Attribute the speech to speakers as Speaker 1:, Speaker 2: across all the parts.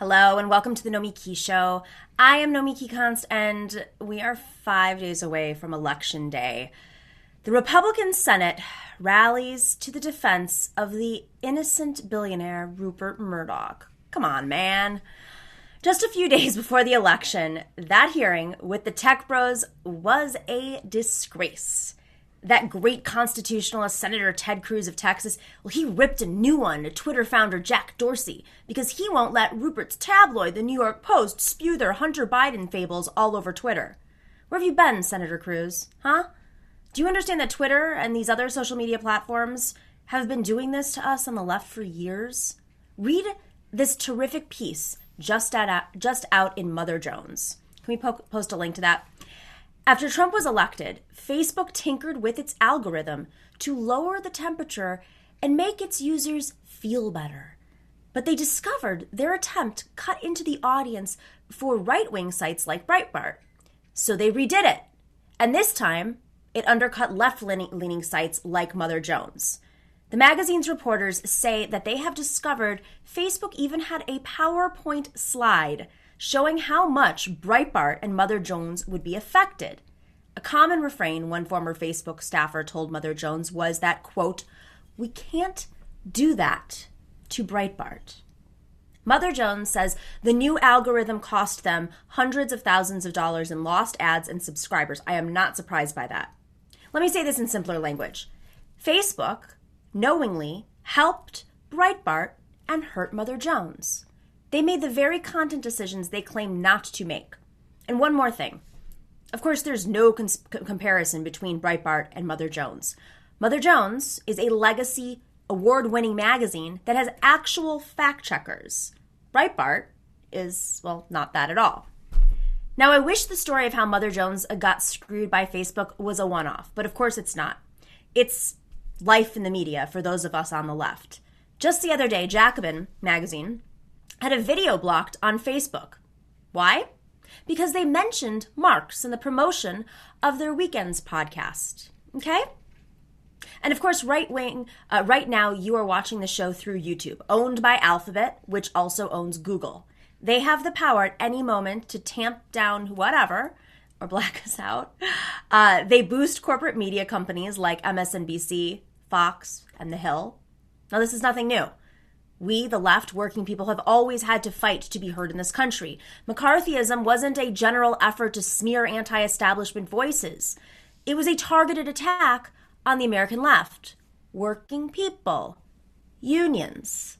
Speaker 1: Hello and welcome to the Nomiki Show. I am Nomiki Konst and we are 5 days away from Election Day. The Republican Senate rallies to the defense of the innocent billionaire Rupert Murdoch. Come on, man. Just a few days before the election, that hearing with the tech bros was a disgrace. That great constitutionalist, Senator Ted Cruz of Texas, well, he ripped a new one to Twitter founder Jack Dorsey because he won't let Rupert's tabloid, the New York Post, spew their Hunter Biden fables all over Twitter. Where have you been, Senator Cruz? Huh? Do you understand that Twitter and these other social media platforms have been doing this to us on the left for years? Read this terrific piece just out in Mother Jones. Can we post a link to that? After Trump was elected, Facebook tinkered with its algorithm to lower the temperature and make its users feel better. But they discovered their attempt cut into the audience for right-wing sites like Breitbart. So they redid it. And this time, it undercut left-leaning sites like Mother Jones. The magazine's reporters say that they have discovered Facebook even had a PowerPoint slide showing how much Breitbart and Mother Jones would be affected. A common refrain one former Facebook staffer told Mother Jones was that, quote, "We can't do that to Breitbart." Mother Jones says the new algorithm cost them hundreds of thousands of dollars in lost ads and subscribers. I am not surprised by that. Let me say this in simpler language. Facebook knowingly helped Breitbart and hurt Mother Jones. They made the very content decisions they claim not to make. And one more thing. Of course, there's no comparison between Breitbart and Mother Jones. Mother Jones is a legacy, award-winning magazine that has actual fact-checkers. Breitbart is, well, not that at all. Now, I wish the story of how Mother Jones got screwed by Facebook was a one-off, but of course it's not. It's life in the media for those of us on the left. Just the other day, Jacobin magazine had a video blocked on Facebook. Why? Because they mentioned Marx in the promotion of their Weekends podcast. Okay? And of course, right now you are watching the show through YouTube, owned by Alphabet, which also owns Google. They have the power at any moment to tamp down whatever or black us out. They boost corporate media companies like MSNBC, Fox, and The Hill. Now, this is nothing new. We, the left, working people, have always had to fight to be heard in this country. McCarthyism wasn't a general effort to smear anti-establishment voices. It was a targeted attack on the American left, working people, unions.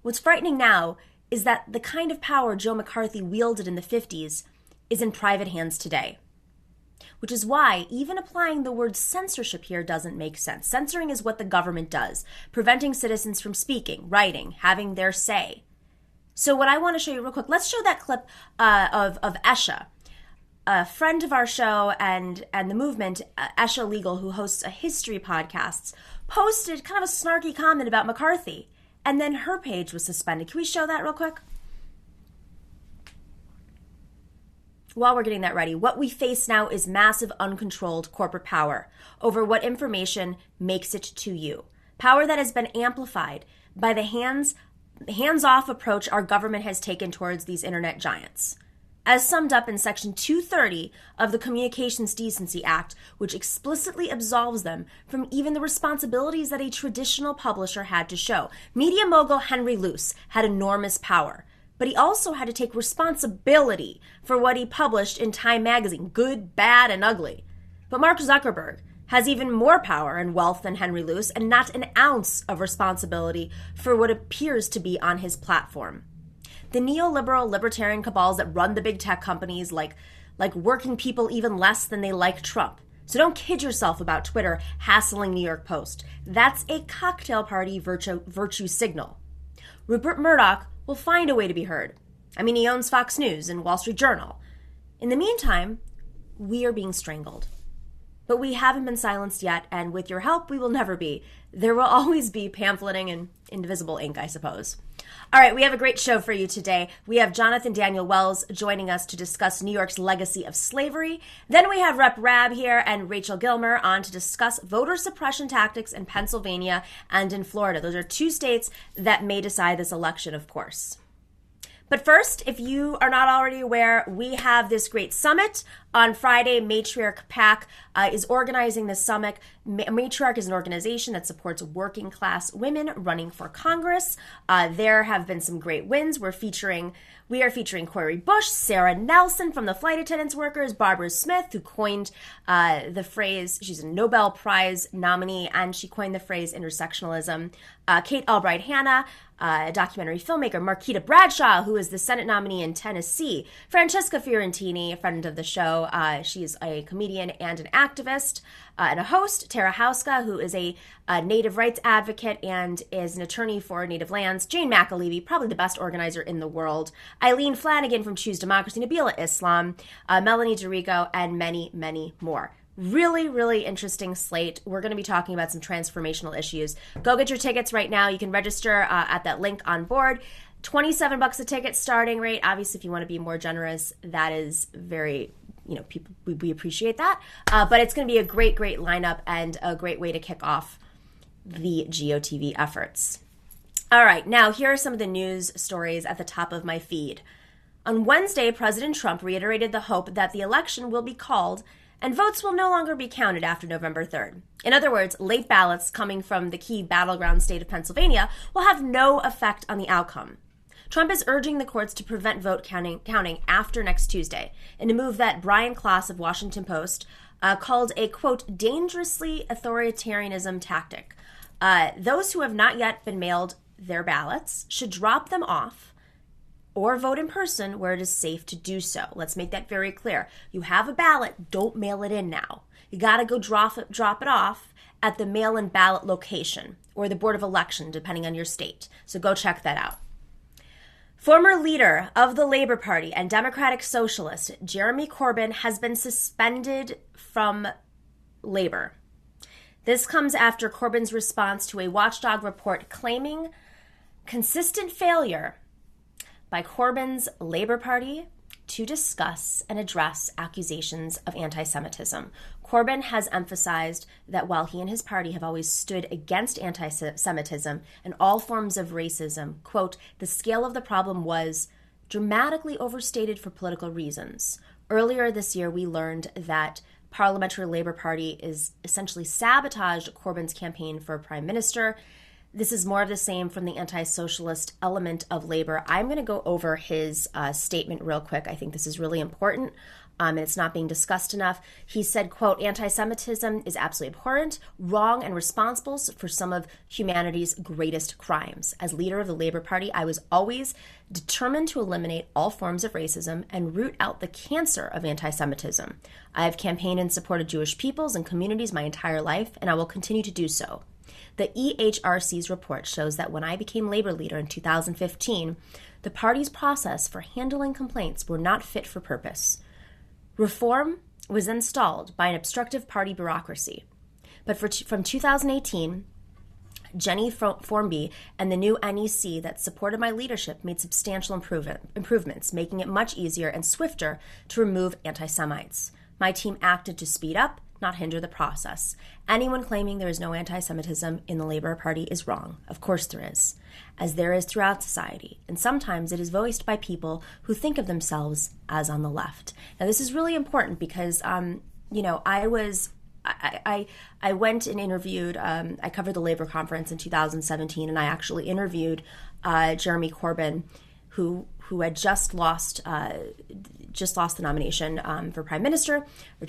Speaker 1: What's frightening now is that the kind of power Joe McCarthy wielded in the 50s is in private hands today. Which is why even applying the word censorship here doesn't make sense. Censoring is what the government does, preventing citizens from speaking, writing, having their say. So what I want to show you real quick, let's show that clip of Esha, a friend of our show and the movement, Esha Legal, who hosts a history podcast, posted kind of a snarky comment about McCarthy, and then her page was suspended. Can we show that real quick? While we're getting that ready, what we face now is massive uncontrolled corporate power over what information makes it to you. Power that has been amplified by the hands-off approach our government has taken towards these internet giants. As summed up in Section 230 of the Communications Decency Act, which explicitly absolves them from even the responsibilities that a traditional publisher had to show. Media mogul Henry Luce had enormous power. But he also had to take responsibility for what he published in Time magazine, good, bad, and ugly. But Mark Zuckerberg has even more power and wealth than Henry Luce and not an ounce of responsibility for what appears to be on his platform. The neoliberal libertarian cabals that run the big tech companies like working people even less than they like Trump. So don't kid yourself about Twitter hassling New York Post. That's a cocktail party virtue signal. Rupert Murdoch will find a way to be heard. I mean, he owns Fox News and Wall Street Journal. In the meantime, we are being strangled. But we haven't been silenced yet, and with your help, we will never be. There will always be pamphleting and indivisible ink, I suppose. All right, we have a great show for you today. We have Jonathan Daniel Wells joining us to discuss New York's legacy of slavery. Then we have Rep. Rabb here and Rachel Gilmer on to discuss voter suppression tactics in Pennsylvania and in Florida. Those are two states that may decide this election, of course. But first, if you are not already aware, we have this great summit on Friday. Matriarch PAC is organizing the summit. Matriarch is an organization that supports working class women running for Congress. There have been some great wins. We are featuring Cori Bush, Sarah Nelson from the Flight Attendants Workers, Barbara Smith, who coined the phrase, she's a Nobel Prize nominee, and she coined the phrase intersectionalism. Kate Albright Hanna, a documentary filmmaker, Marquita Bradshaw, who is the Senate nominee in Tennessee, Francesca Fiorentini, a friend of the show. She's a comedian and an activist and a host. Tara Hauska, who is a native rights advocate and is an attorney for native lands. Jane McAlevey, probably the best organizer in the world. Eileen Flanagan from Choose Democracy. Nabila Islam, Melanie DeRico, and many, many more. Really, really interesting slate. We're going to be talking about some transformational issues. Go get your tickets right now. You can register at that link on board. $27 a ticket starting rate. Obviously, if you want to be more generous, that is very, people, we appreciate that. But it's going to be a great, great lineup and a great way to kick off the GOTV efforts. All right, now here are some of the news stories at the top of my feed. On Wednesday, President Trump reiterated the hope that the election will be called and votes will no longer be counted after November 3rd. In other words, late ballots coming from the key battleground state of Pennsylvania will have no effect on the outcome. Trump is urging the courts to prevent vote counting after next Tuesday, in a move that Brian Klaas of Washington Post called a, quote, dangerously authoritarianism tactic. Those who have not yet been mailed their ballots should drop them off or vote in person where it is safe to do so. Let's make that very clear. You have a ballot, don't mail it in now. You got to go drop it off at the mail-in ballot location or the Board of Election, depending on your state. So go check that out. Former leader of the Labor Party and Democratic Socialist, Jeremy Corbyn, has been suspended from Labor. This comes after Corbyn's response to a watchdog report claiming consistent failure by Corbyn's Labor Party to discuss and address accusations of anti-Semitism. Corbyn has emphasized that while he and his party have always stood against anti-Semitism and all forms of racism, quote, the scale of the problem was dramatically overstated for political reasons. Earlier this year, we learned that Parliamentary Labor Party is essentially sabotaged Corbyn's campaign for prime minister. This is more of the same from the anti-socialist element of labor. I'm going to go over his statement real quick. I think this is really important, and it's not being discussed enough. He said, quote, anti-Semitism is absolutely abhorrent, wrong, and responsible for some of humanity's greatest crimes. As leader of the Labor Party, I was always determined to eliminate all forms of racism and root out the cancer of anti-Semitism. I have campaigned in support of Jewish peoples and communities my entire life, and I will continue to do so. The EHRC's report shows that when I became labor leader in 2015, the party's process for handling complaints were not fit for purpose. Reform was installed by an obstructive party bureaucracy. But from 2018, Jenny Formby and the new NEC that supported my leadership made substantial improvements, making it much easier and swifter to remove anti-Semites. My team acted to speed up, not hinder the process. Anyone claiming there is no anti-Semitism in the Labor Party is wrong. Of course there is, as there is throughout society, and sometimes it is voiced by people who think of themselves as on the left. Now this is really important because, I went and interviewed, I covered the labor conference in 2017, and I actually interviewed Jeremy Corbyn, who had just lost the nomination for prime minister, or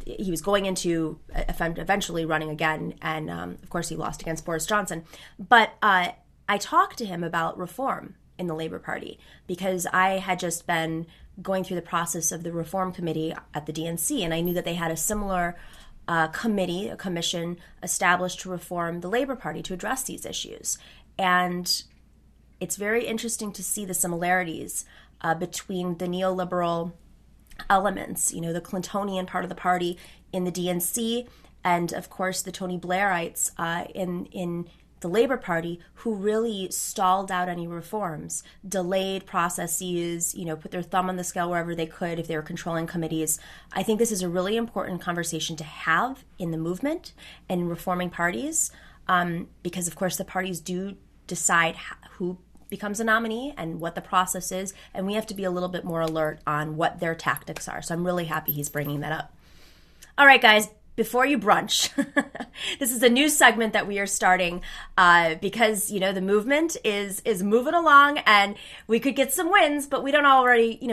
Speaker 1: he was going into eventually running again, and of course he lost against Boris Johnson. But I talked to him about reform in the Labor Party because I had just been going through the process of the reform committee at the DNC, and I knew that they had a similar a commission established to reform the Labor Party to address these issues. And it's very interesting to see the similarities between the neoliberal elements, the Clintonian part of the party in the DNC, and of course the Tony Blairites in the Labor Party, who really stalled out any reforms, delayed processes, put their thumb on the scale wherever they could if they were controlling committees. I think this is a really important conversation to have in the movement and in reforming parties, because of course the parties do decide who becomes a nominee and what the process is, and we have to be a little bit more alert on what their tactics are. So I'm really happy he's bringing that up. All right, guys, before you brunch, this is a new segment that we are starting because, the movement is moving along and we could get some wins, but we don't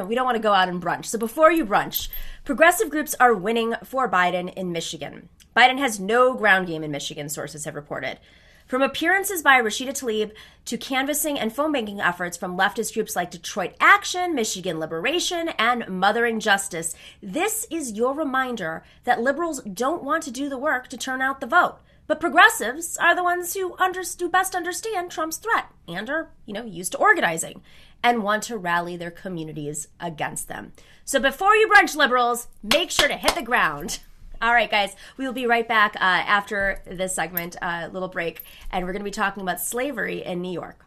Speaker 1: we don't want to go out and brunch. So before you brunch, progressive groups are winning for Biden in Michigan. Biden has no ground game in Michigan, sources have reported. From appearances by Rashida Tlaib to canvassing and phone banking efforts from leftist groups like Detroit Action, Michigan Liberation, and Mothering Justice, this is your reminder that liberals don't want to do the work to turn out the vote. But progressives are the ones who best understand Trump's threat and are, used to organizing and want to rally their communities against them. So before you brunch, liberals, make sure to hit the ground. All right, guys, we will be right back after this segment, little break, and we're going to be talking about slavery in New York.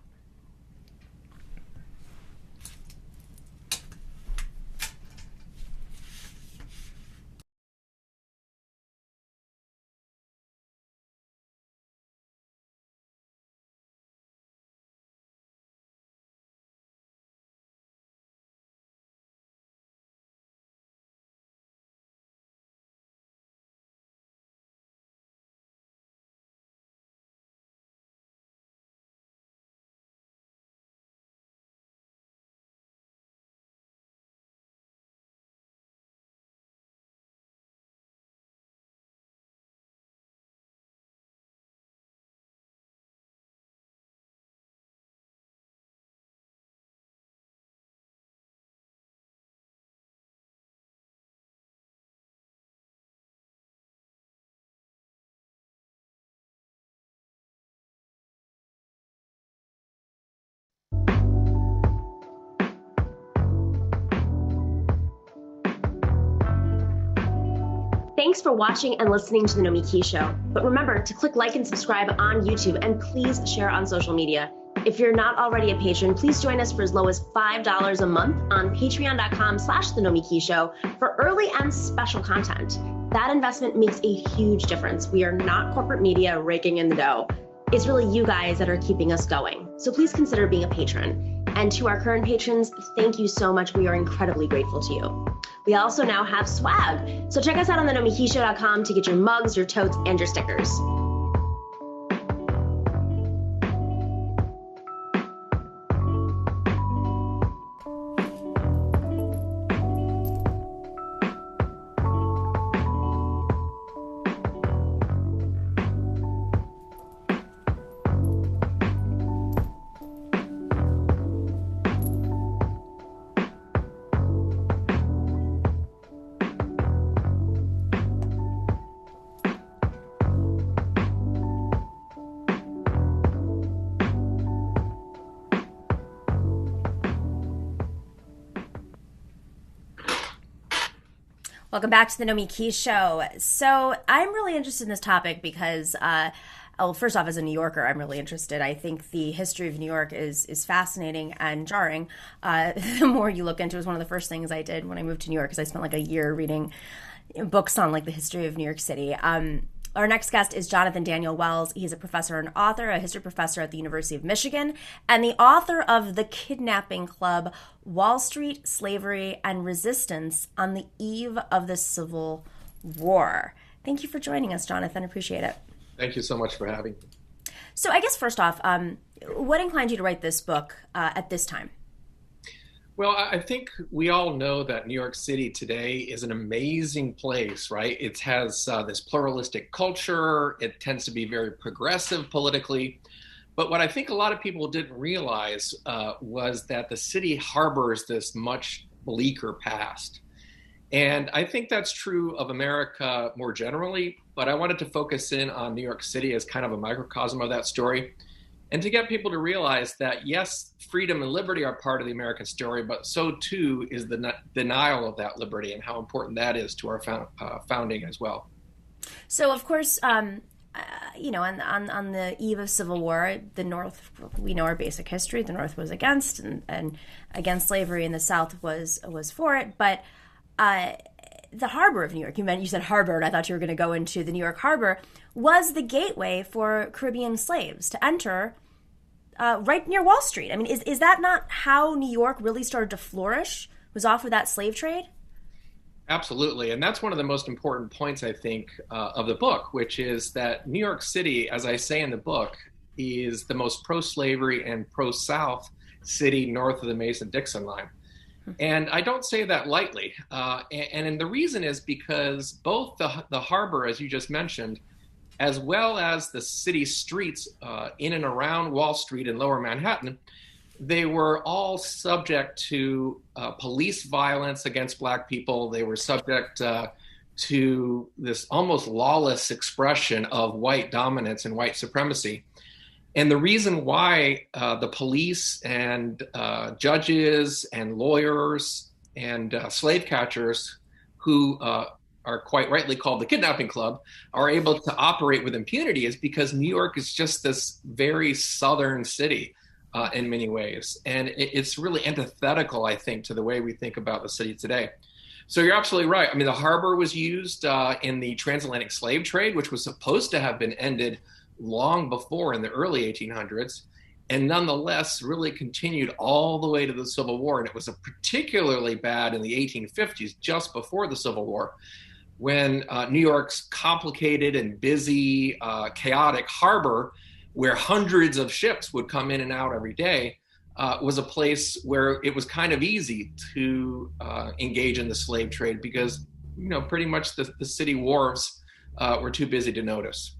Speaker 1: Thanks for watching and listening to The Nomiki Show. But remember to click like and subscribe on YouTube, and please share on social media. If you're not already a patron, please join us for as low as $5 a month on patreon.com/The Nomiki Show for early and special content. That investment makes a huge difference. We are not corporate media raking in the dough. It's really you guys that are keeping us going. So please consider being a patron. And to our current patrons, thank you so much. We are incredibly grateful to you. We also now have swag. So check us out on thenomikishow.com to get your mugs, your totes, and your stickers. Welcome back to the Nomiki Show. So I'm really interested in this topic because, first off, as a New Yorker, I'm really interested. I think the history of New York is fascinating and jarring. The more you look into it, it was one of the first things I did when I moved to New York, because I spent like a year reading books on like the history of New York City. Our next guest is Jonathan Daniel Wells. He's a professor and author, a history professor at the University of Michigan, and the author of The Kidnapping Club, Wall Street, Slavery, and Resistance on the Eve of the Civil War. Thank you for joining us, Jonathan. Appreciate it.
Speaker 2: Thank you so much for having me.
Speaker 1: So I guess first off, what inclined you to write this book at this time?
Speaker 2: Well, I think we all know that New York City today is an amazing place, right? It has this pluralistic culture. It tends to be very progressive politically. But what I think a lot of people didn't realize was that the city harbors this much bleaker past. And I think that's true of America more generally, but I wanted to focus in on New York City as kind of a microcosm of that story. And to get people to realize that, yes, freedom and liberty are part of the American story, but so too is the denial of that liberty and how important that is to our founding as well.
Speaker 1: So, of course, on the eve of Civil War, the North, we know our basic history. The North was against and against slavery, and the South was for it. But the harbor of New York, you said harbor, and I thought you were going to go into the New York harbor, was the gateway for Caribbean slaves to enter right near Wall Street. I mean, is that not how New York really started to flourish? Was off of that slave trade?
Speaker 2: Absolutely. And that's one of the most important points, I think, of the book, which is that New York City, as I say in the book, is the most pro-slavery and pro-South city north of the Mason-Dixon line. And I don't say that lightly. And the reason is because both the harbor, as you just mentioned, as well as the city streets in and around Wall Street and Lower Manhattan, they were all subject to police violence against Black people. They were subject to this almost lawless expression of white dominance and white supremacy. And the reason why the police and judges and lawyers and slave catchers, who are quite rightly called the Kidnapping Club, are able to operate with impunity is because New York is just this very southern city in many ways. And it's really antithetical, I think, to the way we think about the city today. So you're absolutely right. I mean, the harbor was used in the transatlantic slave trade, which was supposed to have been ended long before in the early 1800s, and nonetheless really continued all the way to the Civil War. And it was particularly bad in the 1850s, just before the Civil War, when New York's complicated and busy, chaotic harbor, where hundreds of ships would come in and out every day, was a place where it was kind of easy to engage in the slave trade because, pretty much the city wharves were too busy to notice.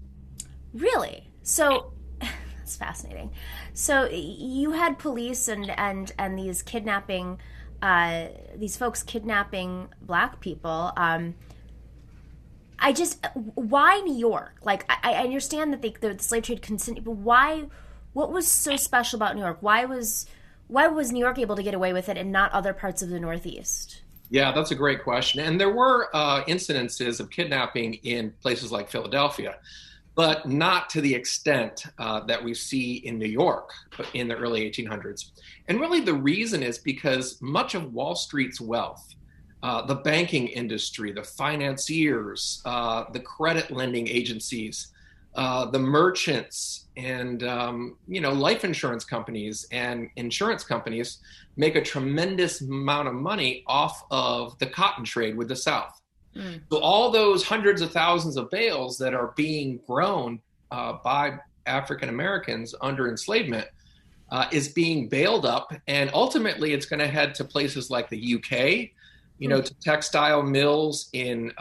Speaker 1: Really? So that's fascinating. So you had police and these kidnapping, these folks kidnapping Black people. Why New York? Like, I understand that the slave trade continued, but why? What was so special about New York? Why was New York able to get away with it and not other parts of the Northeast?
Speaker 2: Yeah, that's a great question. And there were incidences of kidnapping in places like Philadelphia, but not to the extent that we see in New York in the early 1800s. And really the reason is because much of Wall Street's wealth, the banking industry, the financiers, the credit lending agencies, the merchants, and life insurance companies and insurance companies make a tremendous amount of money off of the cotton trade with the South. So all those hundreds of thousands of bales that are being grown by African Americans under enslavement is being baled up, and ultimately it's going to head to places like the UK, to textile mills in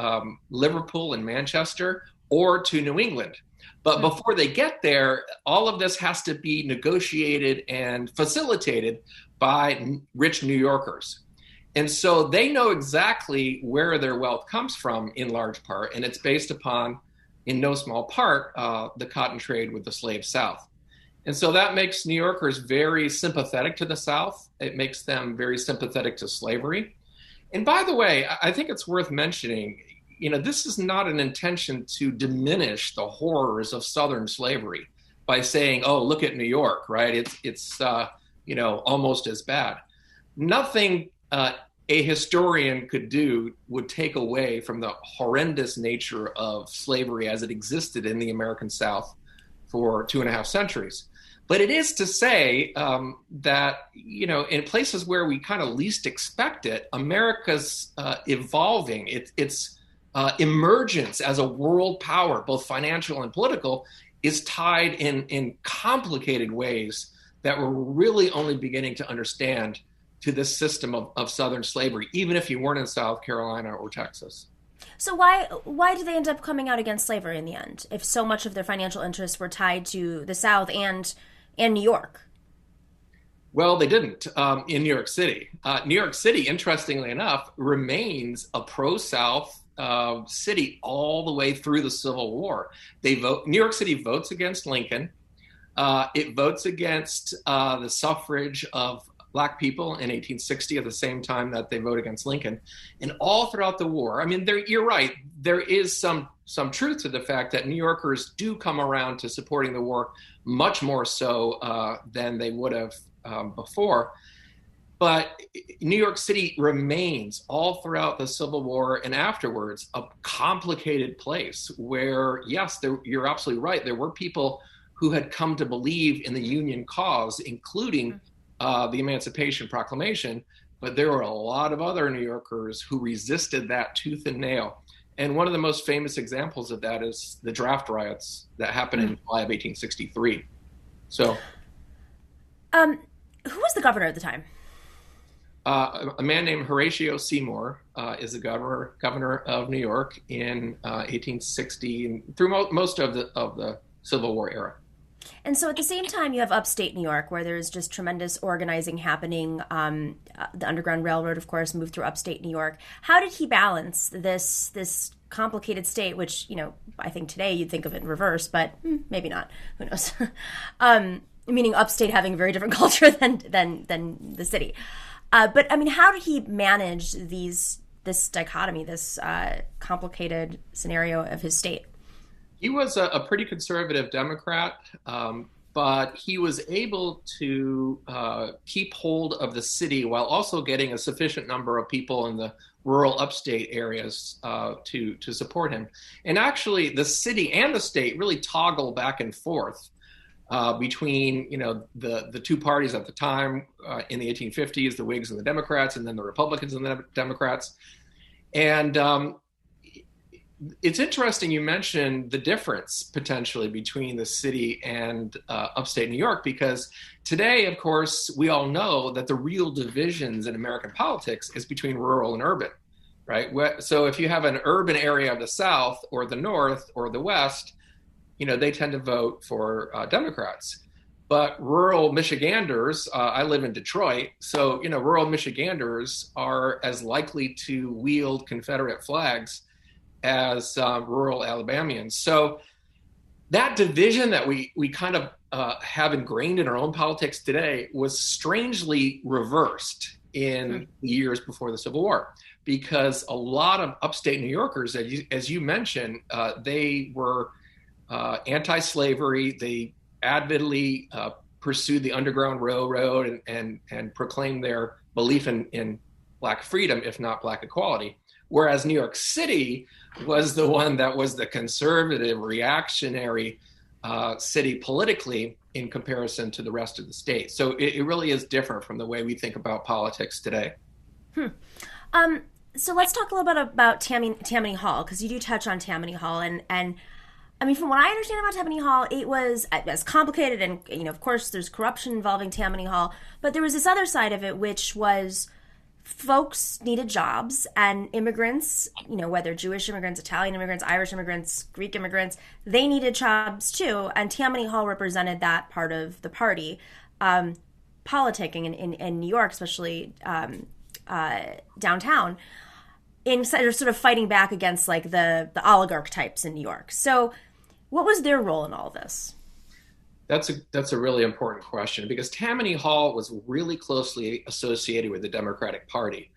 Speaker 2: Liverpool and Manchester, or to New England. But before they get there, all of this has to be negotiated and facilitated by rich New Yorkers. And so they know exactly where their wealth comes from in large part, and it's based upon, in no small part, the cotton trade with the slave South. And so that makes New Yorkers very sympathetic to the South. It makes them very sympathetic to slavery. And by the way, I think it's worth mentioning, this is not an intention to diminish the horrors of Southern slavery by saying, oh, look at New York, right? It's almost as bad. Nothing a historian could do would take away from the horrendous nature of slavery as it existed in the American South for 2.5 centuries. But it is to say that, in places where we kind of least expect it, America's evolving, its emergence as a world power, both financial and political, is tied in complicated ways that we're really only beginning to understand to this system of Southern slavery, even if you weren't in South Carolina or Texas.
Speaker 1: So why did they end up coming out against slavery in the end, if so much of their financial interests were tied to the South and New York?
Speaker 2: Well, they didn't in New York City. New York City, interestingly enough, remains a pro-South city all the way through the Civil War. New York City votes against Lincoln. It votes against the suffrage of Black people in 1860 at the same time that they vote against Lincoln. And all throughout the war, I mean, you're right, there is some truth to the fact that New Yorkers do come around to supporting the war much more so than they would have before. But New York City remains all throughout the Civil War and afterwards a complicated place where, yes, you're absolutely right, there were people who had come to believe in the Union cause, including the Emancipation Proclamation. But there were a lot of other New Yorkers who resisted that tooth and nail. And one of the most famous examples of that is the draft riots that happened in July of 1863. So,
Speaker 1: who was the governor at the time?
Speaker 2: A man named Horatio Seymour is the governor of New York in 1860 and through most of the Civil War era.
Speaker 1: And so at the same time, you have upstate New York, where there's just tremendous organizing happening. The Underground Railroad, of course, moved through upstate New York. How did he balance this complicated state, which, I think today you'd think of it in reverse, but maybe not. Who knows? Meaning upstate having a very different culture than the city. But I mean, how did he manage this dichotomy, this complicated scenario of his state?
Speaker 2: He was a pretty conservative Democrat, but he was able to keep hold of the city while also getting a sufficient number of people in the rural upstate areas to support him. And actually, the city and the state really toggle back and forth between the two parties at the time in the 1850s, the Whigs and the Democrats, and then the Republicans and the Democrats. And it's interesting you mentioned the difference potentially between the city and upstate New York, because today, of course, we all know that the real divisions in American politics is between rural and urban, right? So if you have an urban area of the South or the North or the West, they tend to vote for Democrats. But rural Michiganders, I live in Detroit, so rural Michiganders are as likely to wield Confederate flags as rural Alabamians. So that division that we kind of have ingrained in our own politics today was strangely reversed in the years before the Civil War, because a lot of upstate New Yorkers, as you mentioned, they were anti-slavery. They avidly pursued the Underground Railroad and proclaimed their belief in Black freedom, if not Black equality. Whereas New York City was the one that was the conservative, reactionary city politically in comparison to the rest of the state. So it really is different from the way we think about politics today.
Speaker 1: So let's talk a little bit about Tammany Hall, because you do touch on Tammany Hall. And I mean, from what I understand about Tammany Hall, it was as complicated. And, of course, there's corruption involving Tammany Hall. But there was this other side of it, which was folks needed jobs, and immigrants, whether Jewish immigrants, Italian immigrants, Irish immigrants, Greek immigrants, they needed jobs too. And Tammany Hall represented that part of the party. Politicking in New York, especially downtown, in sort of fighting back against like the oligarch types in New York. So what was their role in all this?
Speaker 2: That's a really important question, because Tammany Hall was really closely associated with the Democratic Party.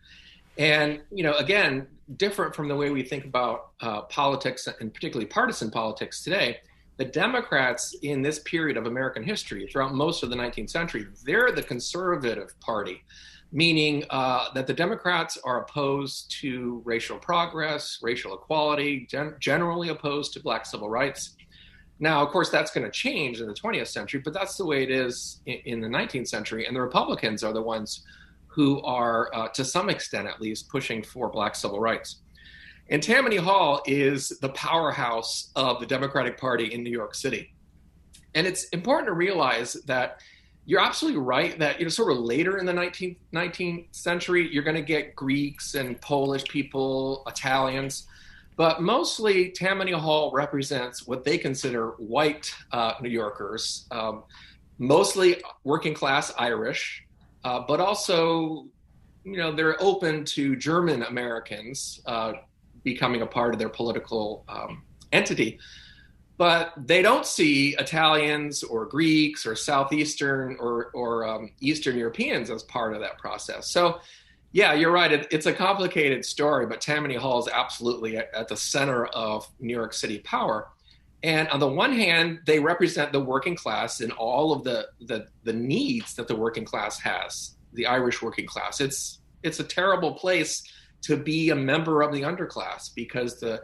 Speaker 2: And, again, different from the way we think about politics, and particularly partisan politics today, the Democrats in this period of American history, throughout most of the 19th century, they're the conservative party, meaning that the Democrats are opposed to racial progress, racial equality, generally opposed to Black civil rights. Now, of course, that's going to change in the 20th century, but that's the way it is in the 19th century. And the Republicans are the ones who are, to some extent at least, pushing for Black civil rights. And Tammany Hall is the powerhouse of the Democratic Party in New York City. And it's important to realize that you're absolutely right that, sort of later in the 19th century, you're going to get Greeks and Polish people, Italians. But mostly Tammany Hall represents what they consider white New Yorkers, mostly working class Irish, but also, they're open to German Americans becoming a part of their political entity. But they don't see Italians or Greeks or Southeastern or Eastern Europeans as part of that process. So yeah, you're right. It's a complicated story, but Tammany Hall is absolutely at the center of New York City power. And on the one hand, they represent the working class and all of the needs that the working class has, the Irish working class. It's a terrible place to be a member of the underclass, because the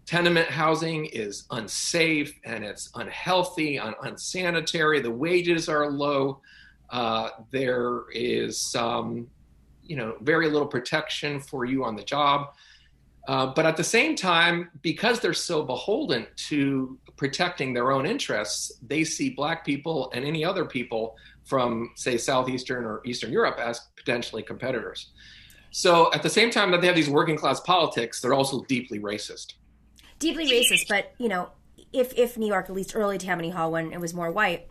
Speaker 2: Tenement housing is unsafe and it's unhealthy, unsanitary. The wages are low. There is, very little protection for you on the job. But at the same time, because they're so beholden to protecting their own interests, they see Black people and any other people from, say, Southeastern or Eastern Europe as potentially competitors. So at the same time that they have these working class politics, they're also deeply racist.
Speaker 1: Deeply racist, but, if New York, at least early Tammany Hall, when it was more white,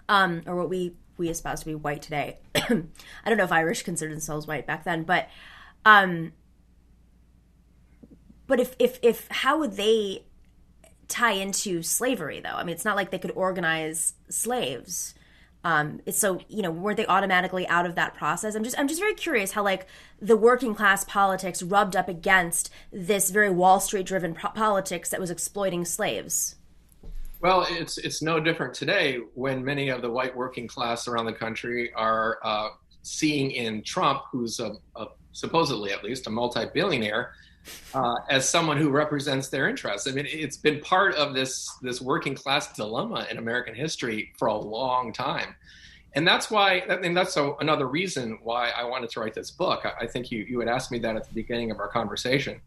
Speaker 1: or what we espouse to be white today, I don't know if Irish considered themselves white back then, but if how would they tie into slavery, though? I mean, it's not like they could organize slaves. It's so, were they automatically out of that process? I'm just very curious how, like, the working class politics rubbed up against this very Wall Street driven politics that was exploiting slaves.
Speaker 2: Well, it's no different today when many of the white working class around the country are seeing in Trump, who's supposedly at least a multi-billionaire, as someone who represents their interests. I mean, it's been part of this working class dilemma in American history for a long time. And that's why, another reason why I wanted to write this book. I think you had asked me that at the beginning of our conversation.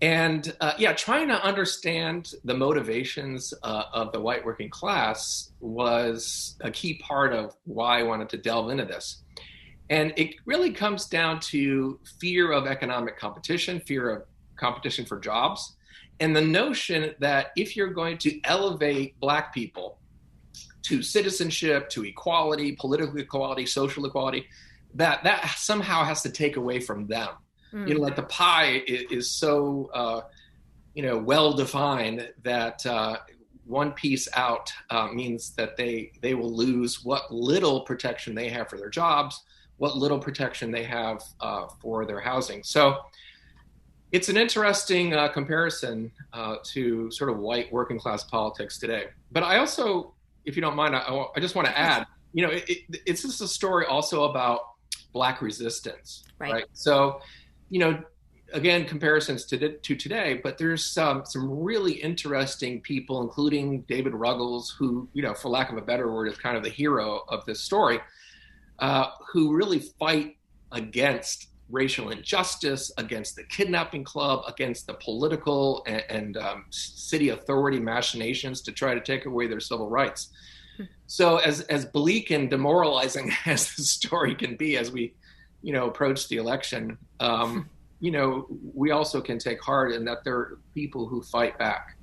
Speaker 2: And trying to understand the motivations of the white working class was a key part of why I wanted to delve into this. And it really comes down to fear of economic competition, fear of competition for jobs, and the notion that if you're going to elevate Black people to citizenship, to equality, political equality, social equality, that somehow has to take away from them. Like the pie is so, well defined that one piece out means that they will lose what little protection they have for their jobs, what little protection they have for their housing. So it's an interesting comparison to sort of white working class politics today. But I also, if you don't mind, I just want to add, it's just a story also about Black resistance, right? So, again, comparisons to today, but there's some really interesting people, including David Ruggles, who, for lack of a better word, is kind of the hero of this story, who really fight against racial injustice, against the kidnapping club, against the political and city authority machinations to try to take away their civil rights. So as bleak and demoralizing as the story can be as we, approach the election, we also can take heart in that there are people who fight back,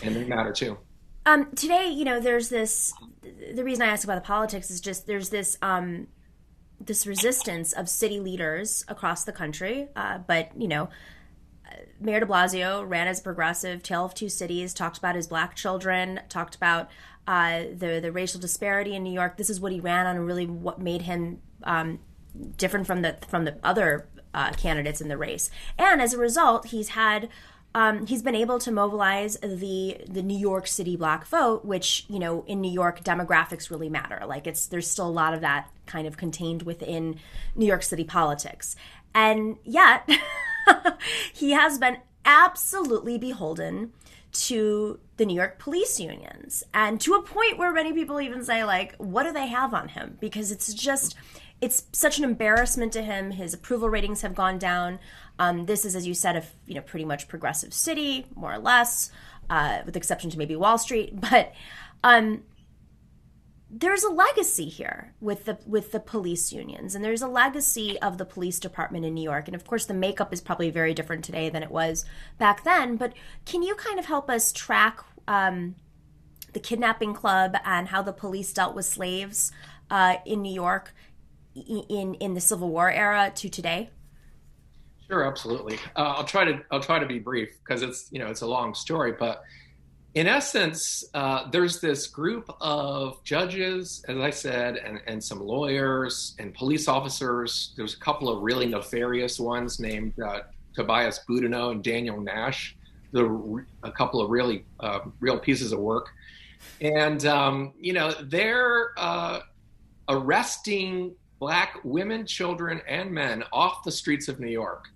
Speaker 2: and they matter too.
Speaker 1: Today, there's this. The reason I ask about the politics is just there's this this resistance of city leaders across the country. But Mayor De Blasio ran as a progressive, tale of two cities, talked about his Black children, talked about the racial disparity in New York. This is what he ran on, and really what made him different from the other candidates in the race. And as a result, he's been able to mobilize the New York City Black vote, which, in New York, demographics really matter. Like there's still a lot of that kind of contained within New York City politics. And yet he has been absolutely beholden to the New York police unions, and to a point where many people even say, like, what do they have on him? Because it's such an embarrassment to him. His approval ratings have gone down. This is, as you said, a pretty much progressive city, more or less, with exception to maybe Wall Street. But there's a legacy here with the police unions, and there's a legacy of the police department in New York. And of course, the makeup is probably very different today than it was back then. But can you kind of help us track the kidnapping club and how the police dealt with slaves in New York in the Civil War era to today?
Speaker 2: Sure, absolutely. I'll try to be brief because it's a long story, but in essence, there's this group of judges, as I said, and some lawyers and police officers. There's a couple of really nefarious ones named Tobias Boudinot and Daniel Nash. They're a couple of really real pieces of work, and they're arresting Black women, children, and men off the streets of New York.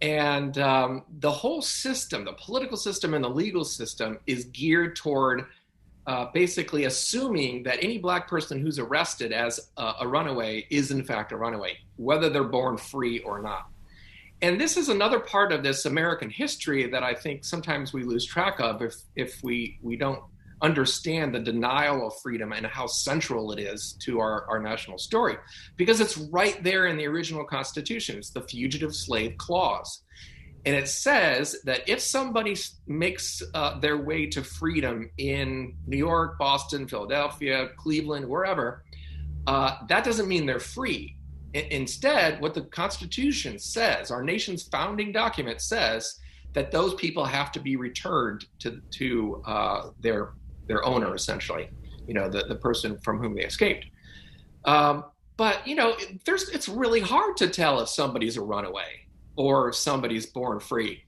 Speaker 2: And the whole system, the political system and the legal system, is geared toward basically assuming that any black person who's arrested as a runaway is in fact a runaway, whether they're born free or not. And this is another part of this American history that I think sometimes we lose track of if we don't understand the denial of freedom and how central it is to our national story, because it's right there in the original Constitution. It's the Fugitive Slave Clause. And it says that if somebody makes their way to freedom in New York, Boston, Philadelphia, Cleveland, wherever, that doesn't mean they're free. Instead, what the Constitution says, our nation's founding document says, that those people have to be returned to their owner, essentially, the person from whom they escaped. But it's really hard to tell if somebody's a runaway or somebody's born free,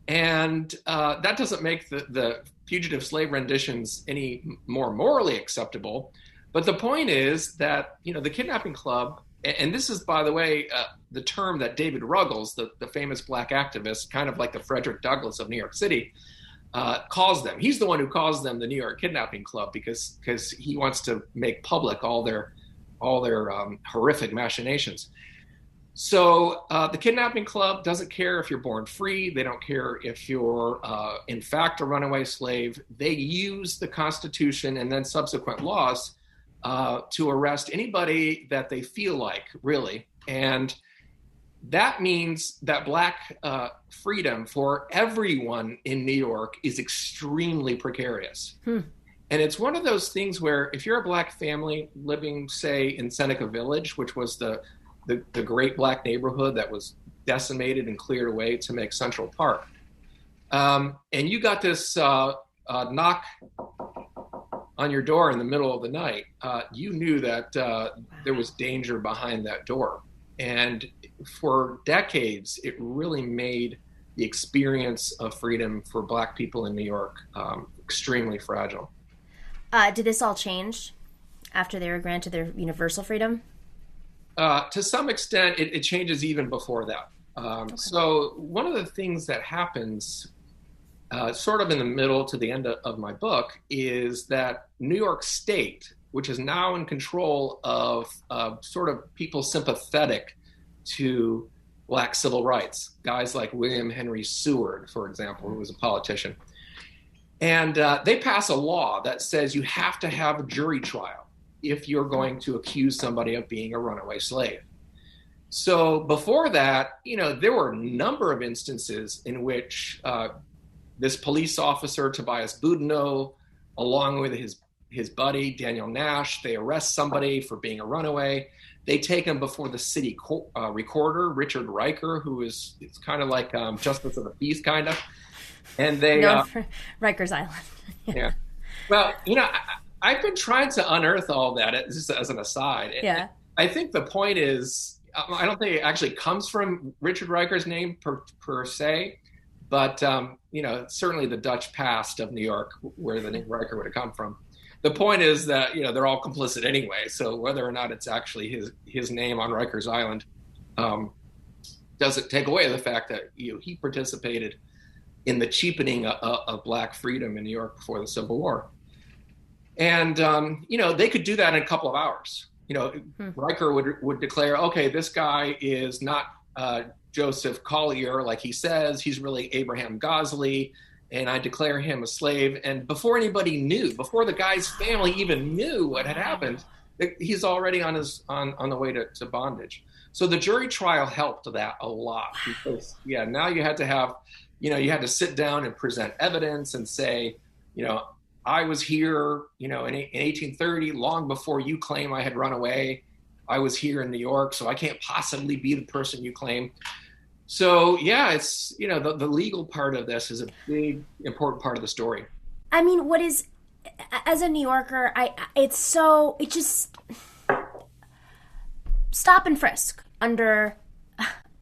Speaker 2: and that doesn't make the fugitive slave renditions any more morally acceptable. But the point is that the Kidnapping Club. And this is, by the way, the term that David Ruggles, the famous black activist, kind of like the Frederick Douglass of New York City, calls them. He's the one who calls them the New York Kidnapping Club because he wants to make public all their horrific machinations. So the Kidnapping Club doesn't care if you're born free. They don't care if you're, in fact, a runaway slave. They use the Constitution and then subsequent laws to arrest anybody that they feel like, really. And that means that black freedom for everyone in New York is extremely precarious. And it's one of those things where if you're a black family living, say, in Seneca Village, which was the great black neighborhood that was decimated and cleared away to make Central Park, and you got this knock on your door in the middle of the night, you knew that there was danger behind that door. And for decades, it really made the experience of freedom for black people in New York extremely fragile.
Speaker 1: Did this all change after they were granted their universal freedom?
Speaker 2: To some extent, it changes even before that. Okay. So one of the things that happens sort of in the middle to the end of my book is that New York State, which is now in control of sort of people sympathetic to black civil rights, guys like William Henry Seward, for example, who was a politician. And they pass a law that says you have to have a jury trial if you're going to accuse somebody of being a runaway slave. So before that, there were a number of instances in which this police officer, Tobias Boudinot, along with his buddy, Daniel Nash, they arrest somebody for being a runaway. They take him before the city recorder, Richard Riker, who is it's kind of like Justice of the Peace, kind of. And they...
Speaker 1: Rikers Island.
Speaker 2: Yeah. Well, I've been trying to unearth all that, just as an aside.
Speaker 1: Yeah.
Speaker 2: I think the point is, I don't think it actually comes from Richard Riker's name per se, but certainly the Dutch past of New York, where the name Riker would have come from. The point is that they're all complicit anyway. So whether or not it's actually his name on Rikers Island doesn't take away the fact that he participated in the cheapening of black freedom in New York before the Civil War. And they could do that in a couple of hours. Riker would declare, okay, this guy is not Joseph Collier like he says. He's really Abraham Gosley, and I declare him a slave. And before anybody knew, before the guy's family even knew what had happened, he's already on the way to bondage. So the jury trial helped that a lot because now you had to have, you had to sit down and present evidence and say, I was here, in 1830, long before you claim I had run away. I was here in New York, so I can't possibly be the person you claim. So, it's, the legal part of this is a big, important part of the story.
Speaker 1: I mean, as a New Yorker, it just stop and frisk under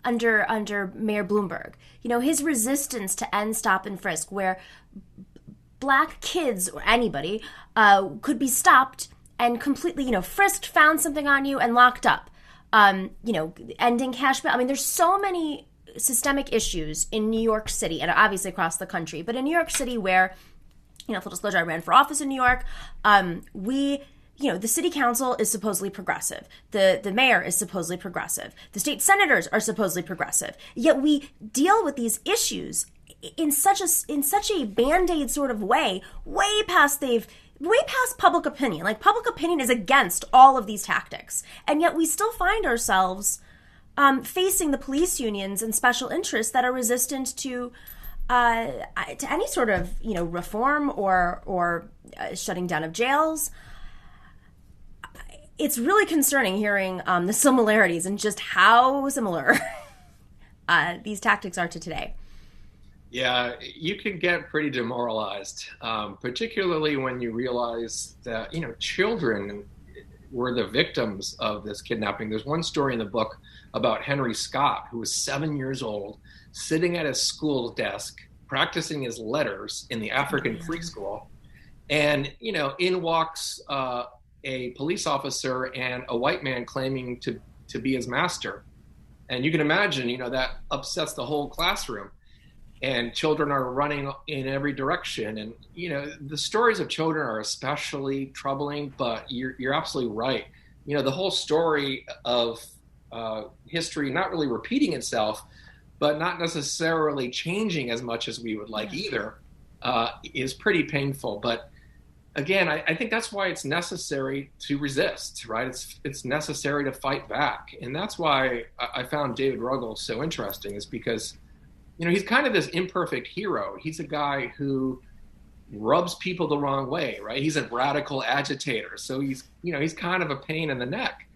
Speaker 1: Mayor Bloomberg. His resistance to end stop and frisk, where black kids or anybody could be stopped and completely, frisked, found something on you and locked up. Ending cash bail. I mean, there's so many systemic issues in New York City, and obviously across the country, but in New York City where, full disclosure, I ran for office in New York, the city council is supposedly progressive. The mayor is supposedly progressive. The state senators are supposedly progressive. Yet we deal with these issues in such a Band-Aid sort of way past public opinion. Like, public opinion is against all of these tactics. And yet we still find ourselves facing the police unions and special interests that are resistant to any sort of, reform or shutting down of jails. It's really concerning hearing the similarities and just how similar these tactics are to today.
Speaker 2: Yeah, you can get pretty demoralized, particularly when you realize that, children were the victims of this kidnapping. There's one story in the book about Henry Scott, who was 7 years old, sitting at his school desk, practicing his letters in the African Free School. And, in walks a police officer and a white man claiming to be his master. And you can imagine, that upsets the whole classroom. And children are running in every direction. And, the stories of children are especially troubling, but you're absolutely right. The whole story of history not really repeating itself, but not necessarily changing as much as we would like either, is pretty painful. But again, I think that's why it's necessary to resist, right? It's necessary to fight back. And that's why I found David Ruggles so interesting, is because he's kind of this imperfect hero. He's a guy who rubs people the wrong way, right? He's a radical agitator. So he's kind of a pain in the neck.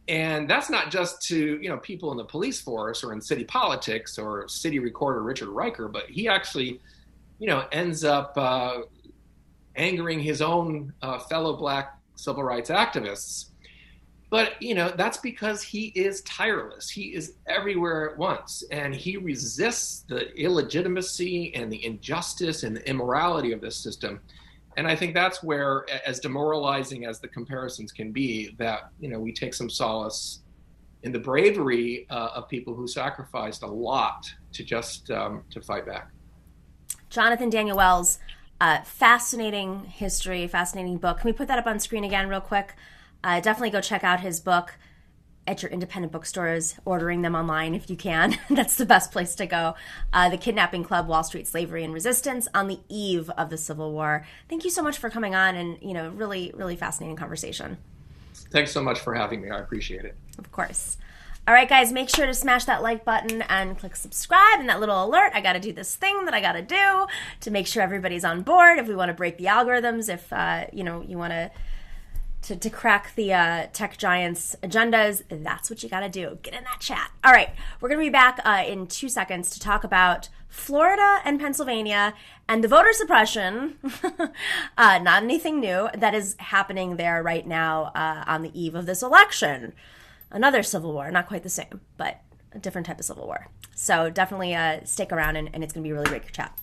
Speaker 2: And that's not just to, people in the police force or in city politics or city recorder Richard Riker, but he actually, ends up angering his own fellow Black civil rights activists. But, that's because he is tireless. He is everywhere at once, and he resists the illegitimacy and the injustice and the immorality of this system. And I think that's where, as demoralizing as the comparisons can be, that, we take some solace in the bravery of people who sacrificed a lot to just to fight back.
Speaker 1: Jonathan Daniel Wells, fascinating history, fascinating book. Can we put that up on screen again real quick? Definitely go check out his book at your independent bookstores, ordering them online if you can. That's the best place to go. The Kidnapping Club, Wall Street Slavery and Resistance on the Eve of the Civil War. Thank you so much for coming on, and, really, really fascinating conversation.
Speaker 2: Thanks so much for having me. I appreciate it.
Speaker 1: Of course. All right, guys, make sure to smash that like button and click subscribe and that little alert. I got to do this thing that I got to do to make sure everybody's on board. If we want to break the algorithms, if, you want to crack the tech giants' agendas, that's what you got to do. Get in that chat. All right, we're going to be back in 2 seconds to talk about Florida and Pennsylvania and the voter suppression, not anything new, that is happening there right now on the eve of this election. Another civil war, not quite the same, but a different type of civil war. So definitely stick around, and it's going to be a really great chat.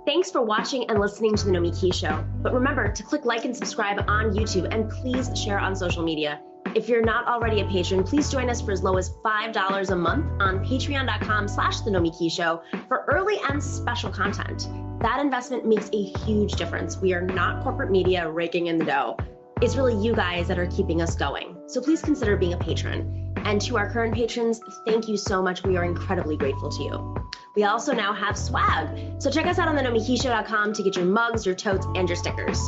Speaker 1: Thanks for watching and listening to The Nomiki Show. But remember to click like and subscribe on YouTube, and please share on social media. If you're not already a patron, please join us for as low as $5 a month on patreon.com/The Nomiki Show for early and special content. That investment makes a huge difference. We are not corporate media raking in the dough. It's really you guys that are keeping us going. So please consider being a patron. And to our current patrons, thank you so much. We are incredibly grateful to you. We also now have swag. So check us out on thenomikishow.com to get your mugs, your totes, and your stickers.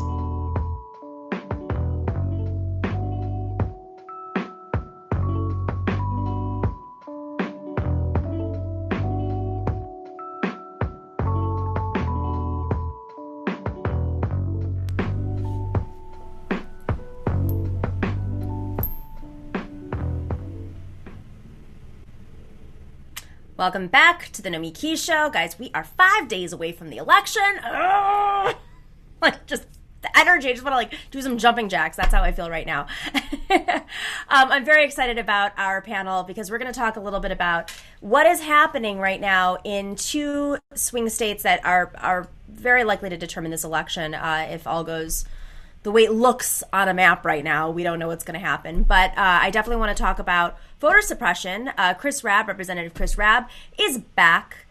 Speaker 1: Welcome back to the Nomiki Show. Guys, we are 5 days away from the election. Just the energy. I just want to do some jumping jacks. That's how I feel right now. I'm very excited about our panel because we're going to talk a little bit about what is happening right now in two swing states that are very likely to determine this election if all goes the way it looks on a map right now. We don't know what's going to happen. But I definitely want to talk about voter suppression. Representative Chris Rabb, is back.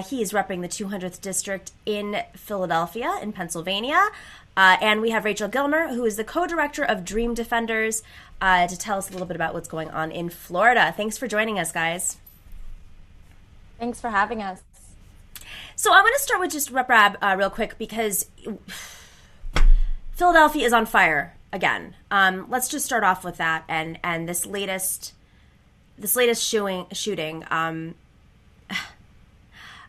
Speaker 1: He is repping the 200th district in Philadelphia, in Pennsylvania. And we have Rachel Gilmer, who is the co-director of Dream Defenders, to tell us a little bit about what's going on in Florida. Thanks for joining us, guys.
Speaker 3: Thanks for having us.
Speaker 1: So I want to start with just Rep. Rabb real quick, because Philadelphia is on fire again. Let's just start off with that and this latest shooting.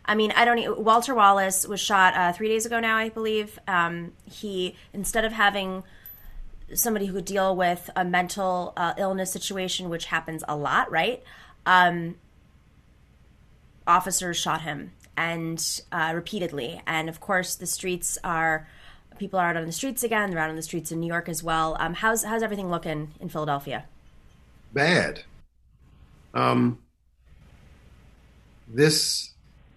Speaker 1: Walter Wallace was shot 3 days ago now, I believe. He, instead of having somebody who could deal with a mental illness situation, which happens a lot, right? Officers shot him and repeatedly. And of course, people are out on the streets again. They're out on the streets in New York as well. How's everything looking in Philadelphia?
Speaker 4: Bad.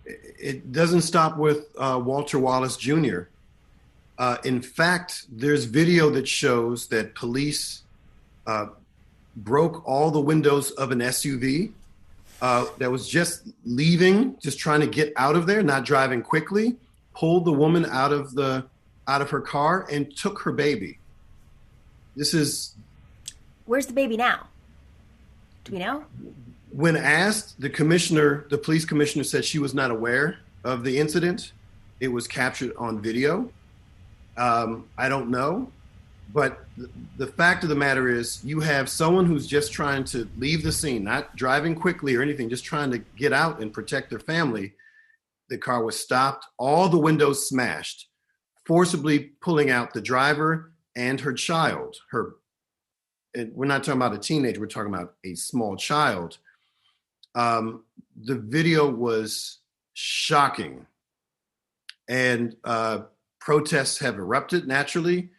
Speaker 4: It doesn't stop with Walter Wallace Jr. In fact, there's video that shows that police broke all the windows of an SUV that was just leaving, just trying to get out of there, not driving quickly, pulled the woman out of her car and took her baby.
Speaker 1: Where's the baby now? Do we know?
Speaker 4: When asked, the police commissioner said she was not aware of the incident. It was captured on video. I don't know. But the fact of the matter is, you have someone who's just trying to leave the scene, not driving quickly or anything, just trying to get out and protect their family. The car was stopped, all the windows smashed, forcibly pulling out the driver and her child. We're not talking about a teenager, we're talking about a small child. The video was shocking, and protests have erupted naturally.